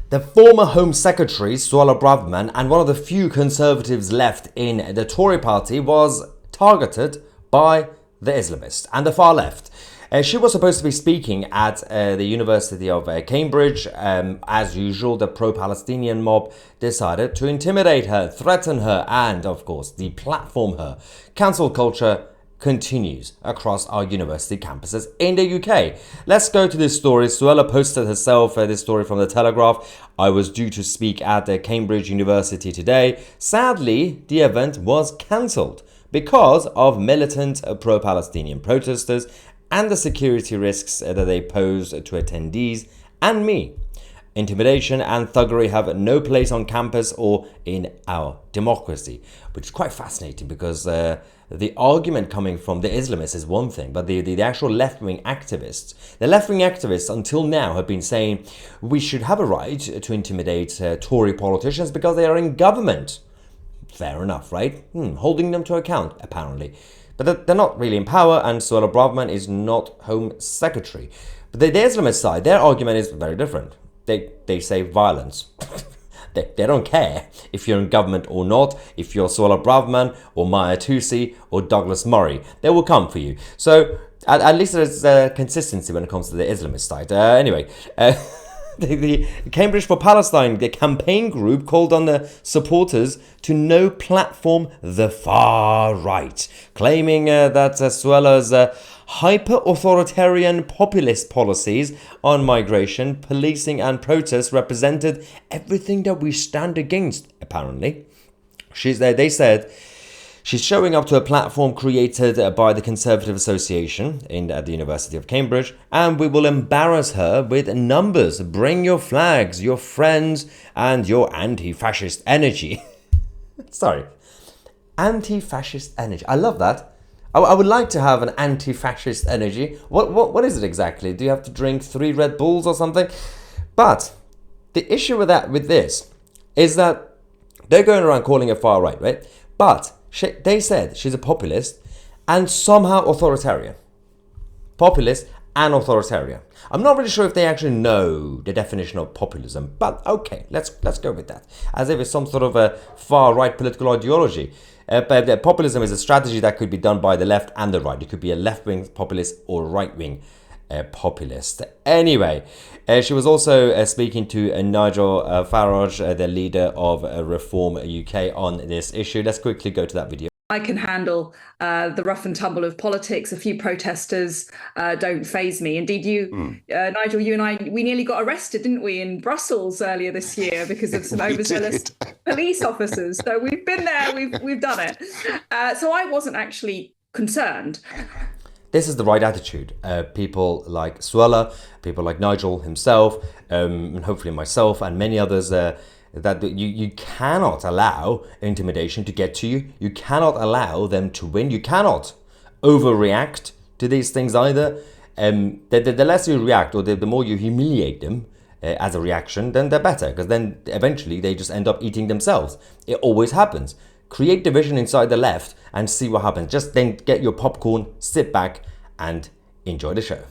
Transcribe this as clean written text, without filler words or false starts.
The former Home Secretary, Suella Braverman, and one of the few Conservatives left in the Tory party, was targeted by the Islamists and the far left. She was supposed to be speaking at the University of Cambridge. As usual, the pro-Palestinian mob decided to intimidate her, threaten her, and, of course, deplatform her. Cancel culture continues across our university campuses in the UK. Let's go to this story. Suella posted herself this story from the Telegraph. I was due to speak at the Cambridge University today. Sadly, the event was cancelled because of militant pro-Palestinian protesters and the security risks that they pose to attendees and me. Intimidation and thuggery have no place on campus or in our democracy, which is quite fascinating because the argument coming from the Islamists is one thing, but the actual left-wing activists, until now have been saying we should have a right to intimidate Tory politicians because they are in government. Fair enough, right? Holding them to account, apparently. But they're not really in power, and Suella Braverman is not Home Secretary. But the Islamist side, their argument is very different. They say violence. They don't care if you're in government or not, if you're Suella Braverman or Tousi or Douglas Murray. They will come for you. So at least there's consistency when it comes to the Islamist side. Anyway, the Cambridge for Palestine, the campaign group, called on the supporters to no platform the far right, claiming that Suella's hyper-authoritarian populist policies on migration, policing and protests represented everything that we stand against, apparently. They said she's showing up to a platform created by the Conservative Association at the University of Cambridge, and we will embarrass her with numbers. Bring your flags, your friends, and your anti-fascist energy. Sorry. Anti-fascist energy. I love that. I would like to have an anti-fascist energy. What is it exactly? Do you have to drink 3 Red Bulls or something? But the issue with this is that they're going around calling her far right? But they said she's a populist and somehow authoritarian. Populist and authoritarian. I'm not really sure if they actually know the definition of populism, but okay, let's go with that. As if it's some sort of a far-right political ideology. But populism is a strategy that could be done by the left and the right. It could be a left-wing populist or right-wing populist. Anyway, she was also speaking to Nigel Farage, the leader of Reform UK, on this issue. Let's quickly go to that video. I can handle the rough and tumble of politics. A few protesters don't faze me. Indeed, Nigel, you and I, we nearly got arrested, didn't we, in Brussels earlier this year because of some overzealous police officers. So we've been there, we've done it. So I wasn't actually concerned. This is the right attitude. People like Suella, people like Nigel himself, and hopefully myself and many others, that you cannot allow intimidation to get to you. You cannot allow them to win. You cannot overreact to these things either. The less you react, or the more you humiliate them as a reaction, then they're better, because then eventually they just end up eating themselves. It always happens. Create division inside the left and see what happens. Just then get your popcorn, sit back and enjoy the show.